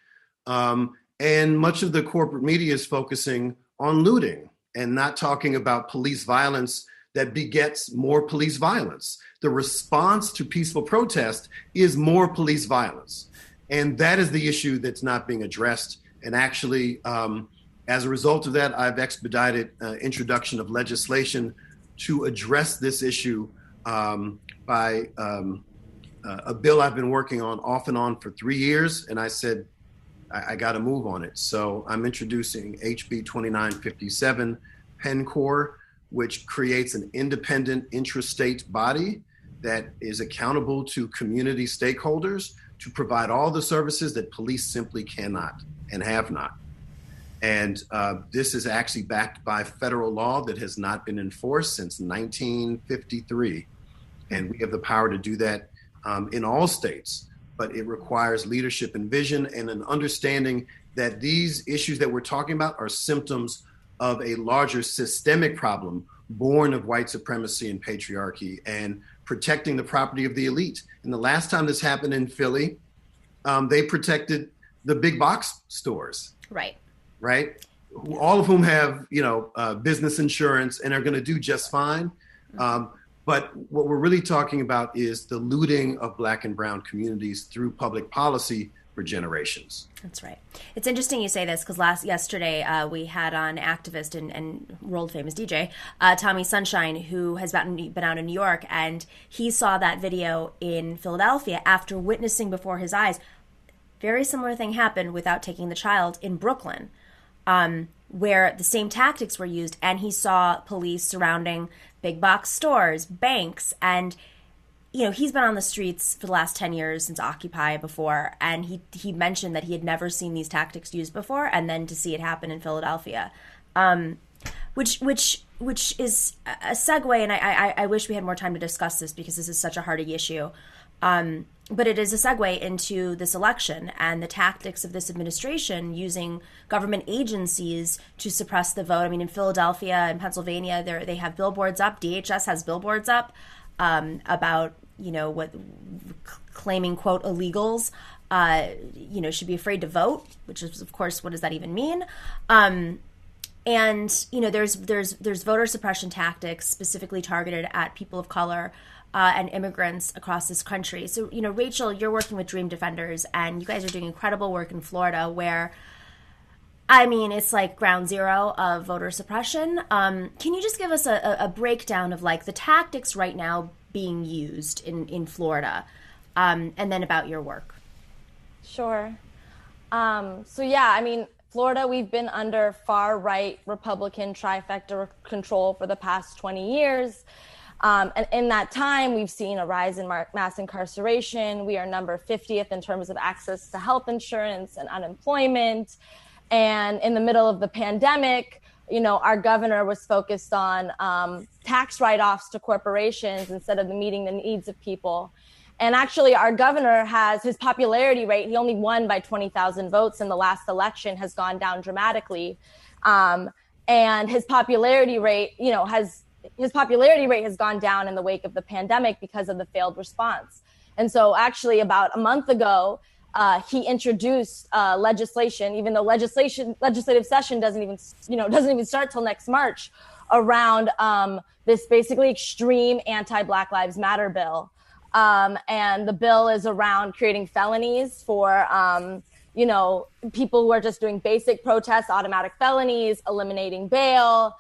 Speaker 4: And much of the corporate media is focusing on looting and not talking about police violence that begets more police violence. The response to peaceful protest is more police violence. And that is the issue that's not being addressed. And actually, as a result of that, I've expedited introduction of legislation to address this issue by a bill I've been working on off and on for 3 years. And I said, I got to move on it. So I'm introducing HB 2957 Penn Corps, which creates an independent intrastate body that is accountable to community stakeholders to provide all the services that police simply cannot and have not. And this is actually backed by federal law that has not been enforced since 1953. And we have the power to do that in all states. But it requires leadership and vision and an understanding that these issues that we're talking about are symptoms of a larger systemic problem born of white supremacy and patriarchy and protecting the property of the elite. And the last time this happened in Philly, they protected the big box stores.
Speaker 1: Right.
Speaker 4: All of whom have, business insurance and are going to do just fine. But what we're really talking about is the looting of Black and brown communities through public policy for generations.
Speaker 1: That's right. It's interesting you say this because yesterday we had on activist and world famous DJ Tommy Sunshine, who has been out in New York, and he saw that video in Philadelphia after witnessing before his eyes. Very similar thing happened without taking the child in Brooklyn, where the same tactics were used, and he saw police surrounding big box stores, banks, and he's been on the streets for the last 10 years since Occupy before, and he mentioned that he had never seen these tactics used before, and then to see it happen in Philadelphia, which is a segue, and I wish we had more time to discuss this because this is such a hearty issue, but it is a segue into this election and the tactics of this administration using government agencies to suppress the vote. I mean, in Philadelphia and Pennsylvania, they have billboards up. DHS has billboards up about what claiming quote illegals should be afraid to vote, which is of course what does that even mean? And there's voter suppression tactics specifically targeted at people of color and immigrants across this country. So Rachel, you're working with Dream Defenders, and you guys are doing incredible work in Florida, where it's like ground zero of voter suppression. Can you just give us a breakdown of like the tactics right now being used in Florida, and then about your work?
Speaker 3: Sure. Florida, we've been under far-right Republican trifecta control for the past 20 years. And in that time, we've seen a rise in mass incarceration. We are number 50th in terms of access to health insurance and unemployment. And in the middle of the pandemic, our governor was focused on tax write-offs to corporations instead of meeting the needs of people. And actually, our governor his popularity rate, he only won by 20,000 votes in the last election, has gone down dramatically. And his popularity rate, has gone down in the wake of the pandemic because of the failed response. And so actually about a month ago, he introduced legislation, even though legislative session doesn't even start till next March, around this basically extreme anti-Black Lives Matter bill. And the bill is around creating felonies for, people who are just doing basic protests, automatic felonies, eliminating bail,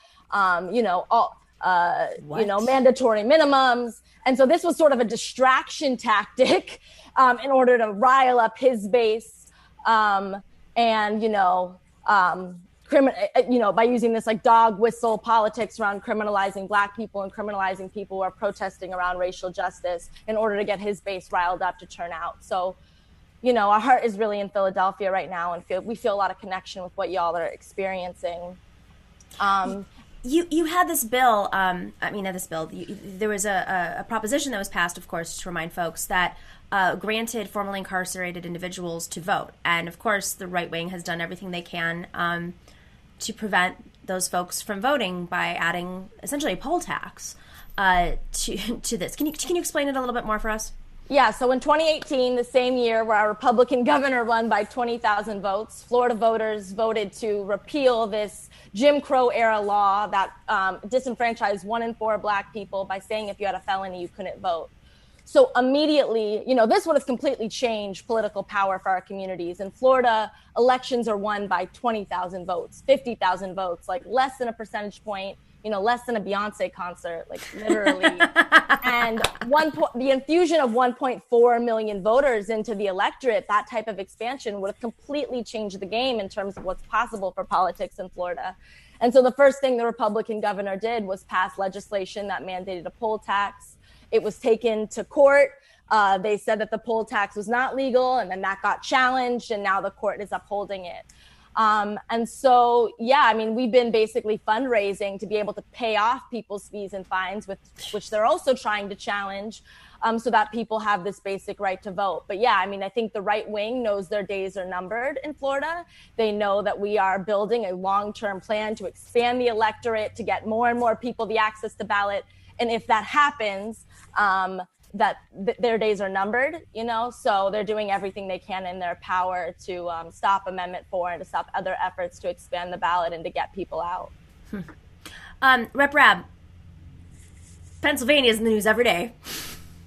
Speaker 3: mandatory minimums. And so this was sort of a distraction tactic in order to rile up his base by using this like dog whistle politics around criminalizing Black people and criminalizing people who are protesting around racial justice in order to get his base riled up to turn out. So, our heart is really in Philadelphia right now, and we feel a lot of connection with what y'all are experiencing.
Speaker 1: You had this bill, there was a proposition that was passed, of course, to remind folks that granted formerly incarcerated individuals to vote. And of course, the right wing has done everything they can to prevent those folks from voting by adding essentially a poll tax to this. Can you explain it a little bit more for us?
Speaker 3: Yeah, so in 2018, the same year where our Republican governor won by 20,000 votes, Florida voters voted to repeal this Jim Crow era law that disenfranchised 1 in 4 Black people by saying if you had a felony, you couldn't vote. So immediately, this would have completely changed political power for our communities. In Florida, elections are won by 20,000 votes, 50,000 votes, like less than a percentage point, less than a Beyonce concert, like literally. And the infusion of 1.4 million voters into the electorate, that type of expansion would have completely changed the game in terms of what's possible for politics in Florida. And so the first thing the Republican governor did was pass legislation that mandated a poll tax. It was taken to court. They said that the poll tax was not legal, and then that got challenged, and now the court is upholding it. And so, we've been basically fundraising to be able to pay off people's fees and fines, which they're also trying to challenge, so that people have this basic right to vote. But I think the right wing knows their days are numbered in Florida. They know that we are building a long-term plan to expand the electorate, to get more and more people the access to ballot. And if that happens, their days are numbered, so they're doing everything they can in their power to stop Amendment 4 and to stop other efforts to expand the ballot and to get people out.
Speaker 1: Rep. Rabb, Pennsylvania is in the news every day.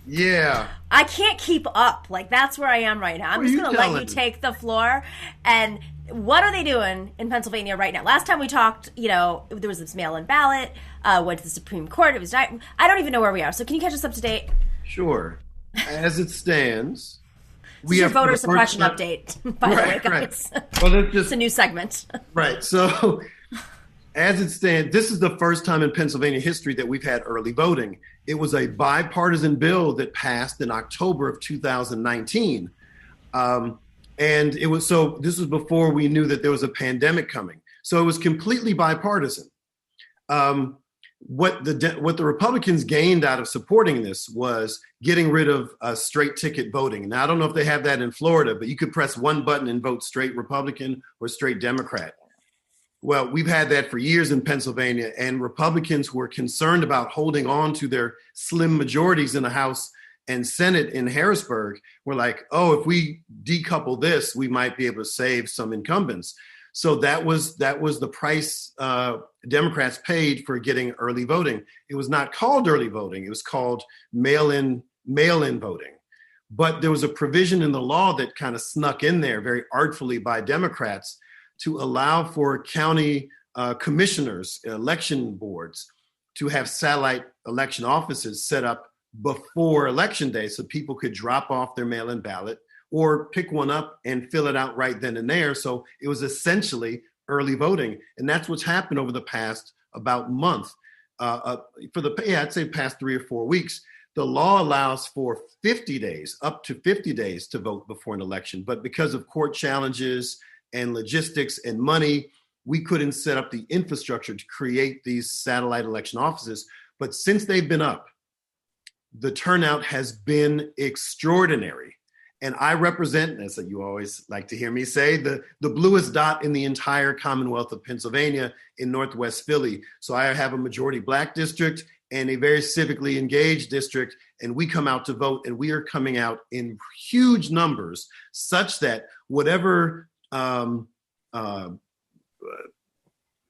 Speaker 4: Yeah.
Speaker 1: I can't keep up. Like, that's where I am right now. I'm just going to let you take the floor. And what are they doing in Pennsylvania right now? Last time we talked, there was this mail-in ballot, went to the Supreme Court. It was I don't even know where we are. So can you catch us up to date?
Speaker 4: Sure. As it stands,
Speaker 1: we have voter suppression update, by the way, guys.
Speaker 4: Right. Well,
Speaker 1: it's a new segment.
Speaker 4: Right. So as it stands, this is the first time in Pennsylvania history that we've had early voting. It was a bipartisan bill that passed in October of 2019. And this was before we knew that there was a pandemic coming. So it was completely bipartisan. What the Republicans gained out of supporting this was getting rid of straight ticket voting. Now, I don't know if they have that in Florida, but you could press one button and vote straight Republican or straight Democrat. Well, we've had that for years in Pennsylvania, and Republicans who were concerned about holding on to their slim majorities in the House and Senate in Harrisburg were like, oh, if we decouple this, we might be able to save some incumbents. So that was the price Democrats paid for getting early voting. It was not called early voting. It was called mail-in voting. But there was a provision in the law that kind of snuck in there very artfully by Democrats to allow for county commissioners, election boards, to have satellite election offices set up before election day so people could drop off their mail-in ballot or pick one up and fill it out right then and there. So it was essentially early voting. And that's what's happened over the past about month. I'd say past 3 or 4 weeks. The law allows for 50 days, up to 50 days to vote before an election. But because of court challenges and logistics and money, we couldn't set up the infrastructure to create these satellite election offices. But since they've been up, the turnout has been extraordinary. And I represent, as you always like to hear me say, the bluest dot in the entire Commonwealth of Pennsylvania in Northwest Philly. So I have a majority Black district and a very civically engaged district, and we come out to vote, and we are coming out in huge numbers such that whatever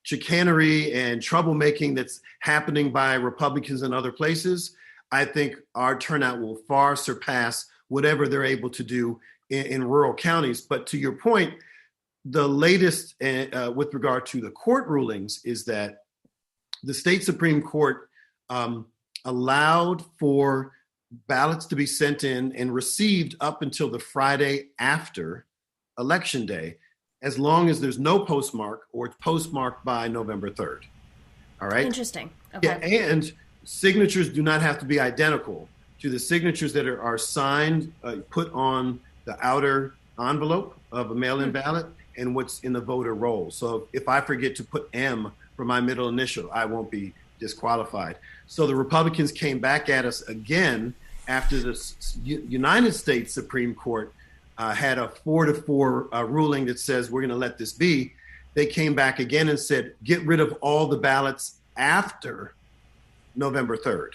Speaker 4: chicanery and troublemaking that's happening by Republicans in other places, I think our turnout will far surpass whatever they're able to do in rural counties. But to your point, the latest with regard to the court rulings is that the state Supreme Court allowed for ballots to be sent in and received up until the Friday after Election Day, as long as there's no postmark or it's postmarked by November 3rd. All right?
Speaker 1: Interesting. Okay.
Speaker 4: Yeah, and signatures do not have to be identical to the signatures that are signed, put on the outer envelope of a mail-in ballot and what's in the voter roll. So if I forget to put M for my middle initial, I won't be disqualified. So the Republicans came back at us again after the United States Supreme Court had a 4-4 ruling that says we're going to let this be. They came back again and said, get rid of all the ballots after November 3rd.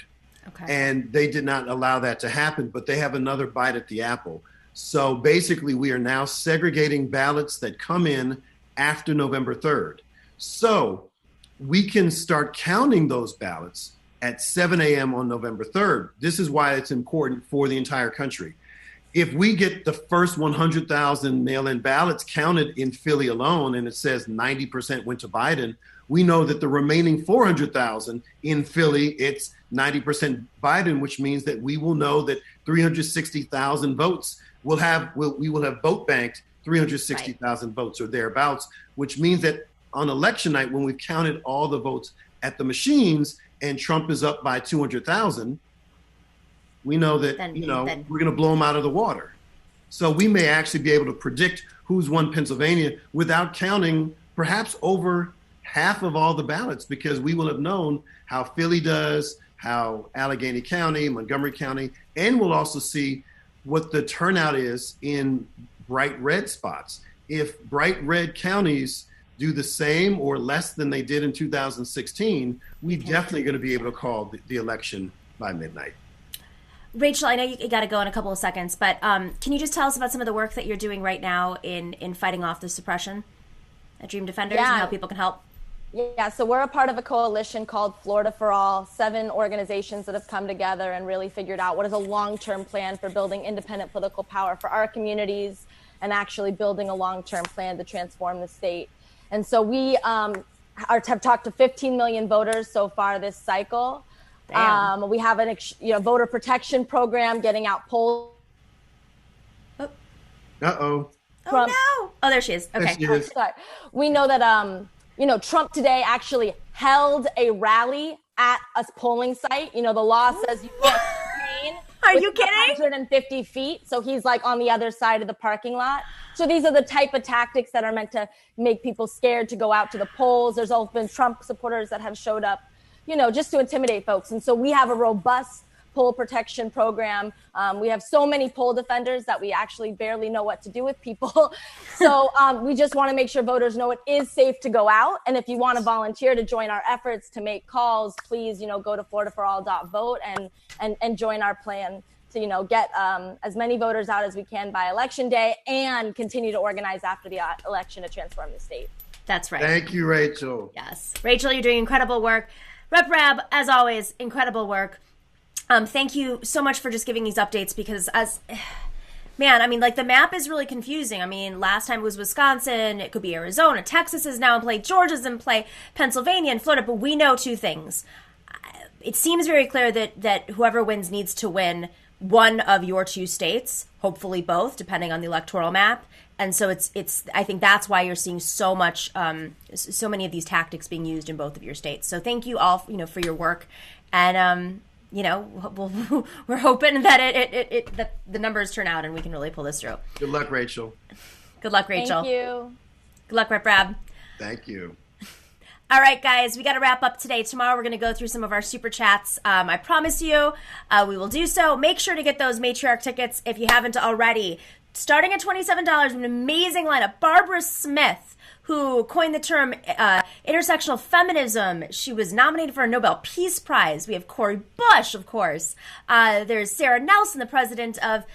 Speaker 1: Okay.
Speaker 4: And they did not allow that to happen, but they have another bite at the apple. So basically, we are now segregating ballots that come in after November 3rd. So we can start counting those ballots at 7 a.m. on November 3rd. This is why it's important for the entire country. If we get the first 100,000 mail-in ballots counted in Philly alone, and it says 90% went to Biden, we know that the remaining 400,000 in Philly, it's 90% Biden, which means that we will know that 360,000 votes we will have vote banked 360,000 votes or thereabouts, which means that on election night, when we've counted all the votes at the machines and Trump is up by 200,000, we know that we're going to blow him out of the water. So we may actually be able to predict who's won Pennsylvania without counting perhaps over half of all the ballots, because we will have known how Philly does, how Allegheny County, Montgomery County, and we'll also see what the turnout is in bright red spots. If bright red counties do the same or less than they did in 2016, we're definitely going to be able to call the election by midnight.
Speaker 1: Rachel, I know you got to go in a couple of seconds, but can you just tell us about some of the work that you're doing right now in fighting off the suppression at Dream Defenders and how people can help?
Speaker 3: Yeah, so we're a part of a coalition called Florida for All, 7 organizations that have come together and really figured out what is a long-term plan for building independent political power for our communities and actually building a long-term plan to transform the state. And so we have talked to 15 million voters so far this cycle. We have an voter protection program, getting out polls.
Speaker 4: Uh-oh.
Speaker 1: Oh, no. Oh, there she is. Okay.
Speaker 4: There she is.
Speaker 3: Sorry. We know that Trump today actually held a rally at a polling site. The law says you can't campaign.
Speaker 1: Are you kidding?
Speaker 3: 150 feet. So he's like on the other side of the parking lot. So these are the type of tactics that are meant to make people scared to go out to the polls. There's also been Trump supporters that have showed up, just to intimidate folks. And so we have a robust poll protection program. We have so many poll defenders that we actually barely know what to do with people. So we just want to make sure voters know it is safe to go out. And if you want to volunteer to join our efforts to make calls, please, go to floridaforall.vote and join our plan to, get as many voters out as we can by Election Day and continue to organize after the election to transform the state.
Speaker 1: That's right.
Speaker 4: Thank you, Rachel.
Speaker 1: Yes. Rachel, you're doing incredible work. Rep Rabb, as always, incredible work. Thank you so much for just giving these updates because the map is really confusing. Last time it was Wisconsin, it could be Arizona, Texas is now in play, Georgia's in play, Pennsylvania and Florida, but we know 2 things. It seems very clear that whoever wins needs to win one of your 2 states, hopefully both, depending on the electoral map. And so I think that's why you're seeing so much, so many of these tactics being used in both of your states. So thank you all, for your work. And, we're hoping that that the numbers turn out and we can really pull this through.
Speaker 4: Good luck, Rachel.
Speaker 1: Good luck, Rachel.
Speaker 3: Thank you.
Speaker 1: Good luck, Rep Rabb.
Speaker 4: Thank you.
Speaker 1: All right, guys, we got to wrap up today. Tomorrow we're going to go through some of our super chats. I promise you we will do so. Make sure to get those Matriarch tickets if you haven't already. Starting at $27, an amazing lineup. Barbara Smith, who coined the term intersectional feminism. She was nominated for a Nobel Peace Prize. We have Cori Bush, of course. There's Sarah Nelson, the president of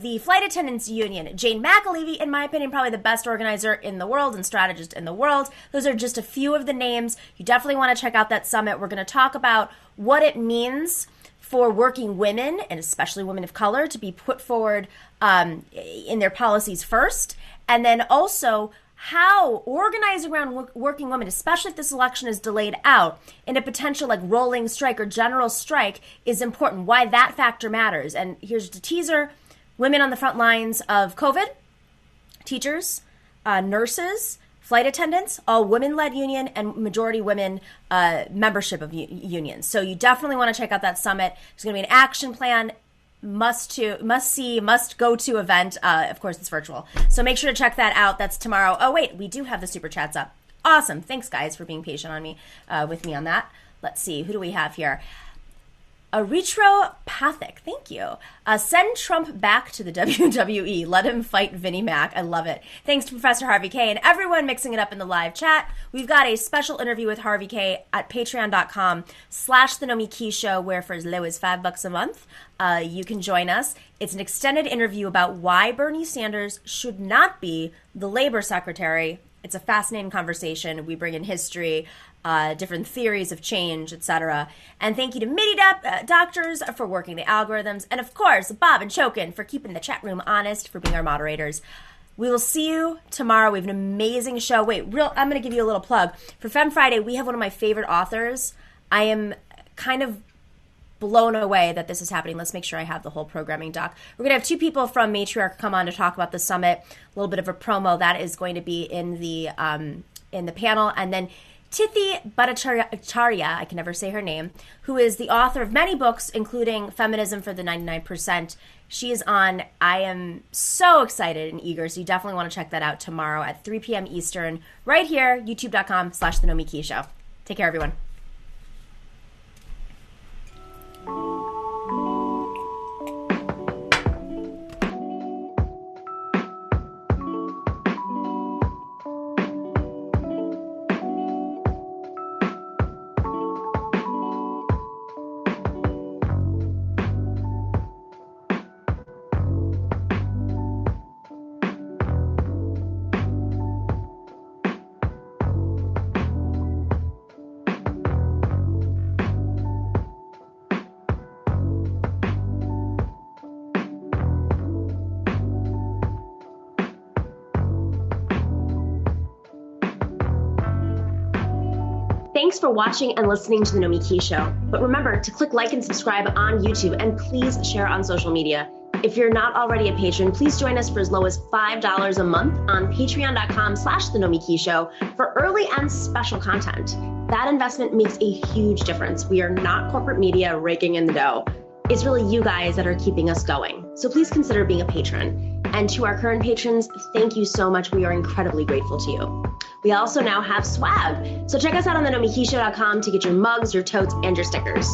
Speaker 1: the Flight Attendants Union. Jane McAlevey, in my opinion, probably the best organizer in the world and strategist in the world. Those are just a few of the names. You definitely want to check out that summit. We're going to talk about what it means for working women, and especially women of color, to be put forward in their policies first. And then also how organizing around working women, especially if this election is delayed out, in a potential rolling strike or general strike is important, why that factor matters. And here's just a teaser. Women on the front lines of COVID, teachers, nurses, flight attendants, all women-led union and majority women membership of unions. So you definitely want to check out that summit. There's going to be an action plan, must go to event. Of course, it's virtual. So make sure to check that out. That's tomorrow. Oh, wait, we do have the super chats up. Awesome. Thanks, guys, for being patient with me on that. Let's see. Who do we have here? Erythropathic, thank you. Send Trump back to the WWE. Let him fight Vinnie Mac. I love it. Thanks to Professor Harvey K and everyone mixing it up in the live chat. We've got a special interview with Harvey K at patreon.com/The Nomiki Show, where for as low as $5 a month, you can join us. It's an extended interview about why Bernie Sanders should not be the labor secretary. It's a fascinating conversation. We bring in history, different theories of change, etc. And thank you to MIDI doctors for working the algorithms. And of course, Bob and Chokin for keeping the chat room honest, for being our moderators. We will see you tomorrow. We have an amazing show. I'm going to give you a little plug. For Femme Friday, we have one of my favorite authors. I am kind of blown away that this is happening. Let's make sure I have the whole programming doc. We're going to have 2 people from Matriarch come on to talk about the summit. A little bit of a promo that is going to be in the panel. And then Tithi Bhattacharya, I can never say her name, who is the author of many books, including Feminism for the 99%. She is on. I am so excited and eager, so you definitely want to check that out tomorrow at 3 p.m. Eastern, right here, youtube.com/The Nomiki Show. Take care, everyone. Thanks for watching and listening to The Nomiki Show. But remember to click like and subscribe on YouTube, and please share on social media. If you're not already a patron, please join us for as low as $5 a month on patreon.com/The Nomiki Show for early and special content. That investment makes a huge difference. We are not corporate media raking in the dough. It's really you guys that are keeping us going. So please consider being a patron. And to our current patrons, thank you so much. We are incredibly grateful to you. We also now have swag. So check us out on thenomikishow.com to get your mugs, your totes, and your stickers.